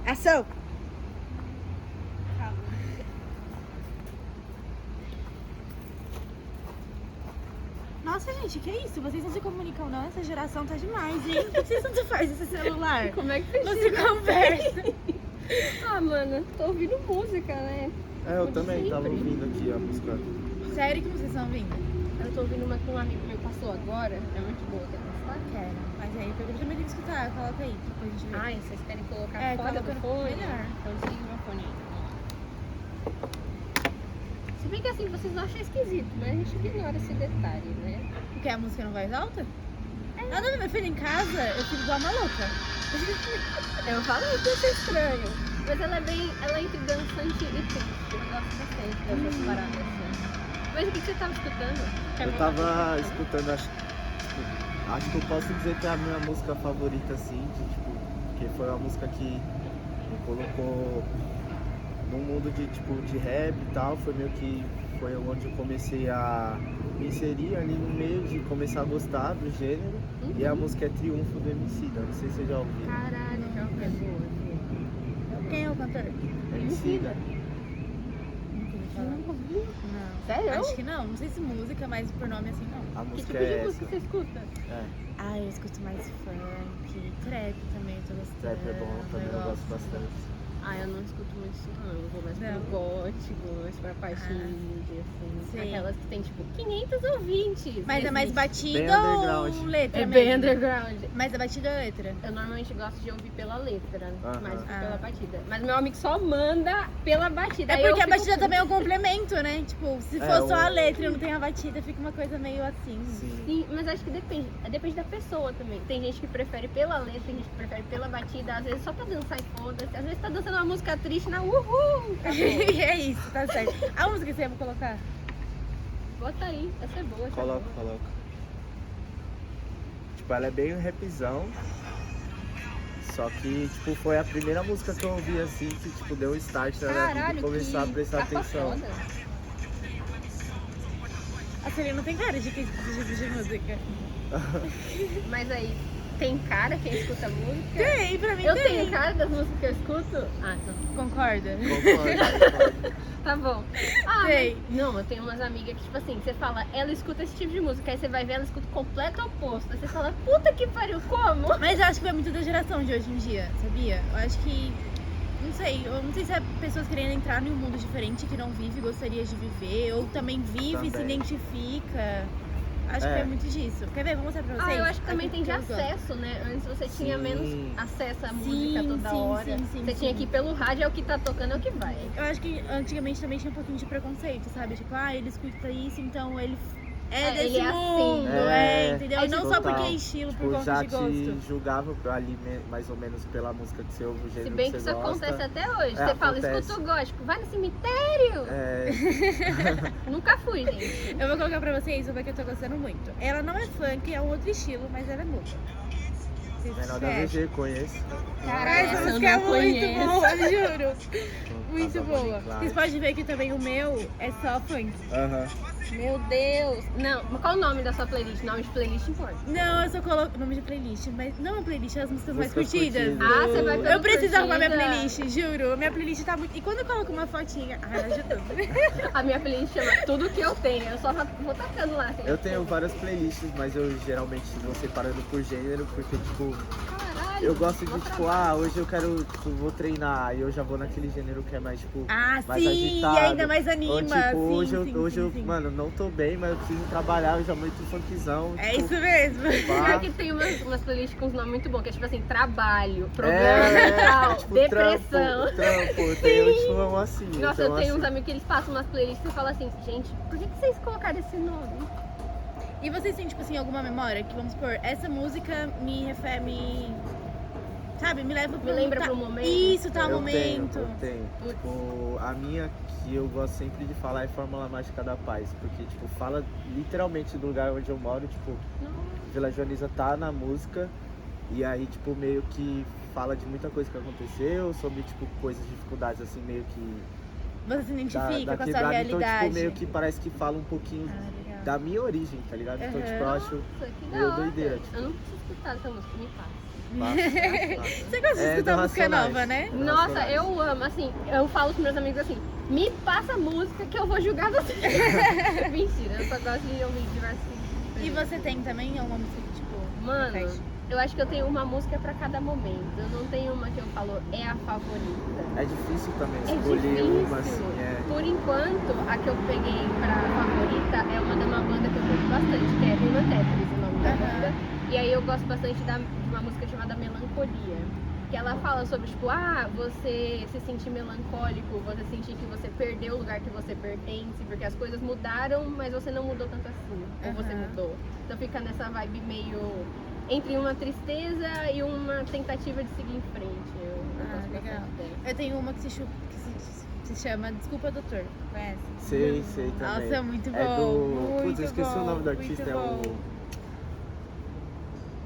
Ação! Nossa, gente, que isso? Vocês não se comunicam não? Essa geração tá demais, hein? O que vocês tanto fazem esse celular? Como é que vocês Não se conversa. Ah, mano, tô ouvindo música, né? Eu também tava ouvindo aqui a música. Sério que vocês estão ouvindo? Eu tô ouvindo uma que um amigo meu passou agora. É muito boa, quer gostar? Quero. Mas aí, eu também tenho que escutar. Coloca aí, depois a gente vê. Ai, vocês querem colocar fora coloca do fone? melhor. Então desliga o meu fone aí. Se bem que assim, vocês não acham esquisito, mas a gente ignora esse detalhe, né? Porque a música não vai alta? Nada a ver, meu filho, em casa eu fico igual uma louca. Eu falei que isso é estranho. Mas ela é bem. Ela é entre dançante e triste. Eu gosto bastante dessas paradas assim. Mas o que você tava escutando? Quer Eu contar pra tava mim? escutando, acho que eu posso dizer que é a minha música favorita, assim, que foi uma música que me colocou num mundo de rap e tal, foi onde eu comecei a me inserir ali no meio, de começar a gostar do gênero. E a música é Triunfo do Emicida, não sei se você já ouviu. Caralho, já ouvi, é boa. Quem é o cantor? Emicida. Nunca ouvi. Não. Sério? Acho que não. Não sei se música, mas por nome assim não. A Que música tipo de é música essa. você escuta? É, Ah, eu escuto mais funk, trap também, eu tô gostando. trap é bom, também eu gosto bastante. Ah, eu não escuto muito isso não. Eu vou mais Não. pro gótico, mais pra parte Ah, indie, assim. sei. Aquelas que tem tipo 500 ouvintes. Mas é mais Existe. batida Bem ou underground. letra É mesmo? bem underground. Mas é batida ou letra? Eu normalmente gosto de ouvir pela letra, Aham. mais do que Ah. pela batida. Mas meu amigo só manda pela batida. É Aí eu porque a fico batida também é um complemento, né? Tipo, se É, for só a o- letra e não tem a batida, fica uma coisa meio assim. Sim. Sim, mas acho que depende da pessoa também. Tem gente que prefere pela letra, tem gente que prefere pela batida, às vezes só pra dançar e foda-se. Às vezes tá dançando uma música triste na uhul! Tá bom. E é isso, tá certo. A música que você ia colocar? Bota aí, essa é boa. Essa é Coloca, boa. coloca. Tipo, ela é bem um rapzão. Só que, tipo, foi a primeira música que eu ouvi assim que, tipo, deu um start na minha vida Caralho, e começar a que prestar capa atenção. foda. A Celina não tem cara de que escuta esse tipo de música. Mas aí, tem cara quem escuta música? Tem, pra mim Eu tem. tenho cara das músicas que eu escuto? Ah, então. Concorda? Concordo. Tá bom. Ah, Sei. mas, não, eu tenho umas amigas que, tipo assim, você fala, ela escuta esse tipo de música, aí você vai ver, ela escuta o completo oposto. Aí você fala, puta que pariu, como? Mas eu acho que é muito da geração de hoje em dia, sabia? Eu acho que. Eu não sei se é pessoas querendo entrar em um mundo diferente que não vive e gostaria de viver, ou também vive e se Também. identifica. Acho que é muito disso. Quer ver? Vou mostrar pra vocês. Ah, eu acho que também tem de eu gosto. acesso, né? Antes você tinha Sim. menos acesso à Sim, música toda sim, hora. sim, Você tinha que ir pelo rádio, é o que tá tocando, é o que vai. Eu acho que antigamente também tinha um pouquinho de preconceito, sabe? Tipo, ele escuta isso, então ele é É, desse ele é assim. mundo, É, entendeu? é E não total. só porque é estilo, por Tipo, conta já de gosto. te julgava ali mais ou menos pela música que você ouve, o Se gênero bem que que você isso gosta. acontece até hoje. É, Você fala, acontece. escuta o gótico, vai no cemitério. É, Nunca fui, gente. Eu vou colocar pra vocês uma que eu tô gostando muito. Ela não é funk, é um outro estilo, mas ela é boa. Vocês menor da acham? VG, conheço. Caraca, Essa eu música é não muito conheço. boa, juro. Então, Muito tá boa. bom, Vocês podem ver que também o meu é só funk. Aham. Meu Deus. Não, mas qual o nome da sua playlist? Nome de playlist importa. Não, eu só coloco nome de playlist, mas não é playlist, é as músicas mais Músicas curtidas. curtidas. Ah, você vai pelo Eu preciso arrumar minha curtida. playlist, juro. Minha playlist tá muito. E quando eu coloco uma fotinha. Ai, ela ajuda. A minha playlist chama Tudo Que Eu Tenho. Eu só vou tacando lá. Assim. Eu tenho várias playlists, mas eu geralmente vou separando por gênero, porque, tipo, Caralho. eu gosto de, mó tipo, trabalho. hoje eu quero, tipo, vou treinar, aí eu já vou naquele gênero que é mais, tipo, Ah, mais sim, agitado. e ainda mais anima. Ou, tipo, sim, hoje sim, hoje sim, eu, sim. mano, não tô bem, mas eu preciso trabalhar, eu já muito funkzão. É tipo, isso mesmo. pá. Pior que tem umas playlists com uns nomes muito bons, que é tipo assim, trabalho, problema É, mental, tipo, depressão. trampo, eu tipo amo assim. Nossa, eu então, tenho uns assim, amigos que eles passam umas playlists e falam assim, gente, por que vocês colocaram esse nome? E vocês têm, tipo assim, alguma memória que, vamos supor, essa música sabe, me leva Me lembra pra um momento? Isso, tal eu momento. tenho. Putz. Tipo, a minha que eu gosto sempre de falar é Fórmula Mágica da Paz, porque, tipo, fala literalmente do lugar onde eu moro, tipo, Vila Joaniza tá na música, e aí, tipo, meio que fala de muita coisa que aconteceu, sobre, tipo, coisas, dificuldades, assim, meio que Você se identifica da com a sua quebrada. Então, realidade. tipo, meio que parece que fala um pouquinho Ah, legal. da minha origem, tá ligado? Então, tipo, eu acho Nossa, que meio da hora. doideira, tipo. Eu não preciso escutar essa música, me passa. Bastante. Você gosta de É, escutar do música Racionais. nova, né? Do Nossa, Racionais. eu amo, assim, eu falo pros meus amigos assim, me passa música que eu vou julgar você. Mentira, eu só gosto de ouvir diversos tipos. E você tem também uma música que, tipo, Mano, repete? eu acho que eu tenho uma música pra cada momento. Eu não tenho uma que eu falo, é a favorita. É difícil também É escolher difícil. uma assim, Por enquanto, a que eu peguei pra favorita é uma de uma banda que eu curto bastante, que é Human Tetris, o nome da Aham. banda. E aí eu gosto bastante de uma música chamada Melancolia. Que ela fala sobre, tipo, você se sentir melancólico, você sentir que você perdeu o lugar que você pertence, porque as coisas mudaram, mas você não mudou tanto assim. Ou você Aham. mudou. Então fica nessa vibe meio entre uma tristeza e uma tentativa de seguir em frente. Eu gosto legal. bastante dela. Eu tenho uma que se chama Desculpa Doutor, conhece? Sei também. Nossa, é muito bom. É do. muito Putz, eu esqueci bom, o nome do muito artista, é bom. o.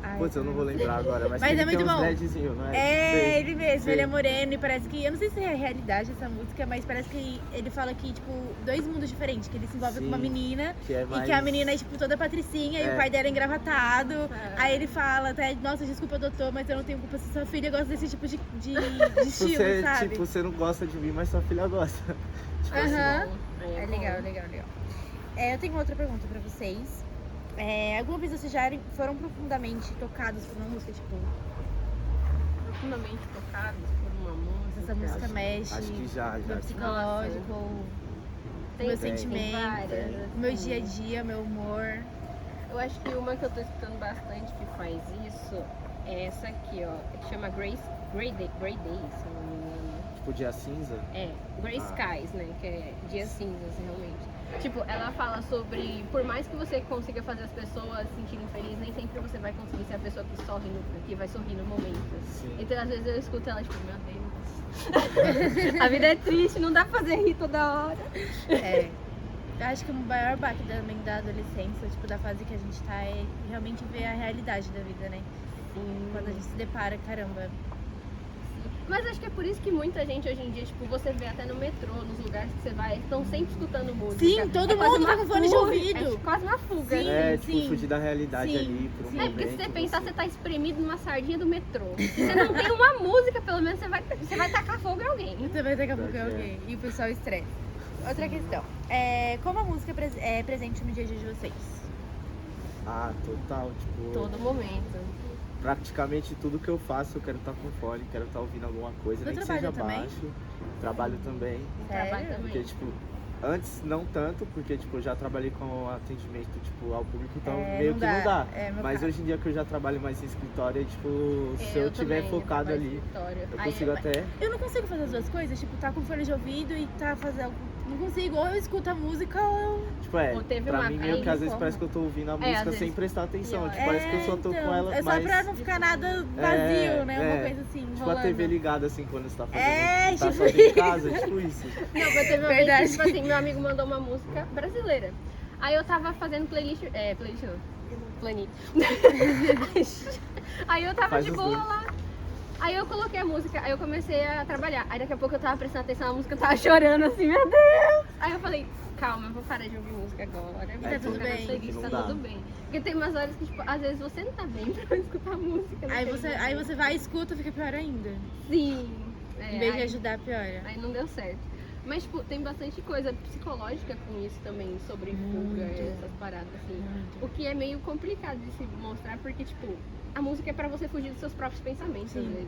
Ai, Putz, eu não vou lembrar agora, mas, Mas ele é muito tem uns bom. dreadzinhos, não é? É, Sei. ele mesmo, sei. ele é moreno e parece que. Eu não sei se é realidade essa música, mas parece que ele fala que, tipo, dois mundos diferentes, que ele se envolve com uma Sim, menina Que é e mais... que a menina é, tipo, toda patricinha e É. o pai dela é engravatado. É. Aí ele fala até, nossa, desculpa, doutor, mas eu não tenho culpa se sua filha gosta desse tipo de estilo, Você, sabe? tipo, você não gosta de mim, mas sua filha gosta. Tipo assim, Aham. É É legal, legal, legal. Eu tenho outra pergunta pra vocês. Alguma vez vocês já foram profundamente tocados por uma música, tipo, Profundamente tocados por uma música. essa música acho- mexe acho que já, no já. meu psicológico, Tem- meu tem sentimento, várias, o meu assim. dia a dia, meu humor. Eu acho que uma que eu tô escutando bastante que faz isso é essa aqui, ó. Que chama Grey Days, se eu não me engano. Tipo, dia cinza. É, Grey Ah. Skies, né? Que é dias cinzas, realmente. Tipo, ela fala sobre, por mais que você consiga fazer as pessoas se sentirem felizes, nem sempre você vai conseguir ser a pessoa que sorri que vai sorrir no momento. Sim. Então, às vezes eu escuto ela, tipo, meu Deus. A vida é triste, não dá pra fazer rir toda hora. Eu acho que o maior baque também da adolescência, tipo, da fase que a gente tá, é realmente ver a realidade da vida, né? Quando a gente se depara, caramba. Mas acho que é por isso que muita gente hoje em dia, tipo, você vê até no metrô, nos lugares que você vai, estão sempre escutando música. Sim, todo quase mundo uma tá com fone de fuga, ouvido. É quase uma fuga. Sim, É, tipo, sim. fugir da realidade Sim, ali por um sim. momento. É porque se você pensar, você tá espremido numa sardinha do metrô. Você não tem uma música, pelo menos você vai tacar fogo em alguém. Eu também daqui a pouco é Pode ser. alguém. E o pessoal estressa. Outra questão. Como a música é presente no dia a dia de vocês? Ah, total. Tipo, Todo momento. praticamente tudo que eu faço eu quero estar com fone, quero estar ouvindo alguma coisa, No nem que trabalho seja também? baixo. Trabalho também. Sério? Trabalho também. Porque, tipo, antes não tanto, porque, tipo, eu já trabalhei com atendimento, tipo, ao público, então meio que não dá. Meu Mas caso. hoje em dia que eu já trabalho mais em escritório, tipo, se eu tiver também, focado mais ali, escritório. eu Aí, consigo até... Eu não consigo fazer as duas coisas, tipo, tá com fone de ouvido e tá fazendo. Não consigo, ou eu escuto a música ou eu. Tipo, Ou teve pra uma- mim meio que às vezes como? parece que eu tô ouvindo a às música vezes sem prestar atenção. pior. Tipo, parece que eu só tô com ela, É só mas... pra não ficar nada vazio, né? Uma coisa assim, Tipo, rolando. a TV ligada, assim, quando você tá fazendo... É, tá tipo sozinho em casa, tipo isso. Não, mas teve uma Verdade. vez que, tipo assim, meu amigo mandou uma música brasileira. Aí eu tava fazendo playlist não, planilha. Aí eu tava Faz de os boa dois. lá. Aí eu coloquei a música, aí eu comecei a trabalhar. Aí daqui a pouco eu tava prestando atenção na música, eu tava chorando assim, meu Deus! Aí eu falei, calma, eu vou parar de ouvir música agora. E tá tudo bem. Playlist, Não tá dá. tudo bem. Porque tem umas horas que, tipo, às vezes você não tá bem pra escutar música. Aí você vai e escuta, fica pior ainda. Sim. Em vez de ajudar, piora. Aí não deu certo. Mas, tipo, tem bastante coisa psicológica com isso também, sobre fuga, essas paradas, assim. O que é meio complicado de se mostrar, porque, tipo, a música é pra você fugir dos seus próprios pensamentos, às Sim. vezes.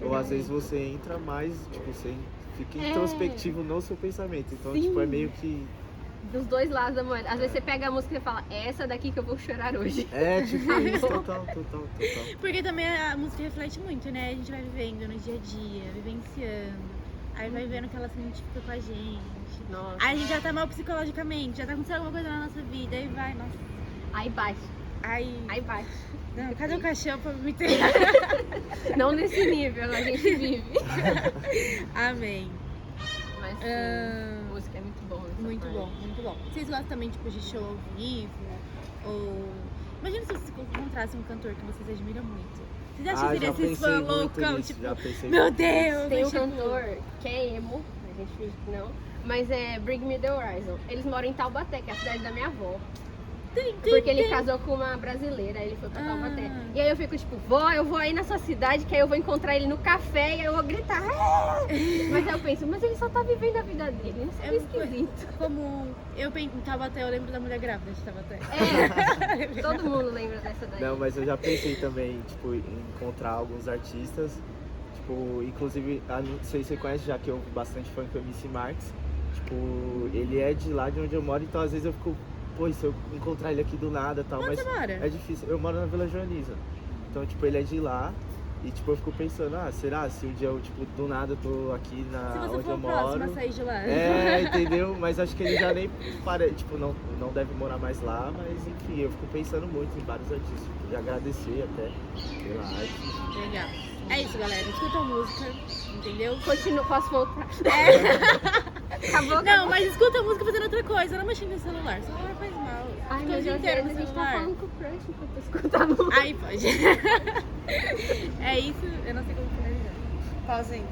Ou às vezes você entra mais, tipo, você fica É. introspectivo no seu pensamento. Então, Sim. tipo, é meio que... Dos dois lados da moeda. Às vezes você pega a música e fala, é essa daqui que eu vou chorar hoje. É, tipo isso, total. Porque também a música reflete muito, né? A gente vai vivendo no dia a dia, vivenciando. Aí vai vendo que ela se identifica com a gente. Nossa. Aí a gente já tá mal psicologicamente, já tá acontecendo alguma coisa na nossa vida. Aí vai, nossa. Aí bate. Aí. bate. Não, cadê o caixão pra me ter? Não nesse nível, a gente vive. Amém. Mas, sim, Ah, música é muito bom. nessa Muito parte. bom, muito bom. Vocês gostam também, tipo, de show ao vivo? Ou... Imagina se vocês encontrassem um cantor que vocês admiram muito. Vocês acham que já seria esses fãs loucão? nisso, Tipo, já pensei meu muito. Deus! Tem um tipo, cantor que é emo, a gente finge que não, mas é Bring Me The Horizon. Eles moram em Taubaté, que é a cidade da minha avó. Porque ele casou com uma brasileira, aí ele foi pra Taubaté. E aí eu fico tipo, vó, eu vou aí na sua cidade, que aí eu vou encontrar ele no café e aí eu vou gritar. "Ah!" Mas aí eu penso, mas ele só tá vivendo a vida dele, isso é esquisito. Como eu em Taubaté, eu lembro da mulher grávida de Taubaté. É, todo mundo lembra dessa daí. Não, mas eu já pensei também, tipo, em encontrar alguns artistas. Tipo, inclusive, não sei se você conhece, já que eu ouvo bastante funk, o MC Marx. Tipo, ele é de lá de onde eu moro, então às vezes eu fico, pô, se eu encontrar ele aqui do nada e tal, Onde mas você mora? é difícil. Eu moro na Vila Joaniza. Então, tipo, ele é de lá. E tipo, eu fico pensando, será se um dia eu, tipo, do nada eu tô aqui Se você onde for eu próximo a moro. sair de lá. É, entendeu? Mas acho que ele já nem tipo, não deve morar mais lá, mas enfim, eu fico pensando muito em vários artistas, tipo, de agradecer até pela arte. Legal. É isso, galera. Escuta a música, entendeu? Posso voltar? Acabou. Não, mas escuta a música fazendo outra coisa, não mexendo no celular. O celular faz mal. Ai, Fica meu o dia Deus, inteiro a no gente tá celular. falando com o crush enquanto eu escuto a música. Aí pode. É isso, eu não sei como finalizar. Pausa aí.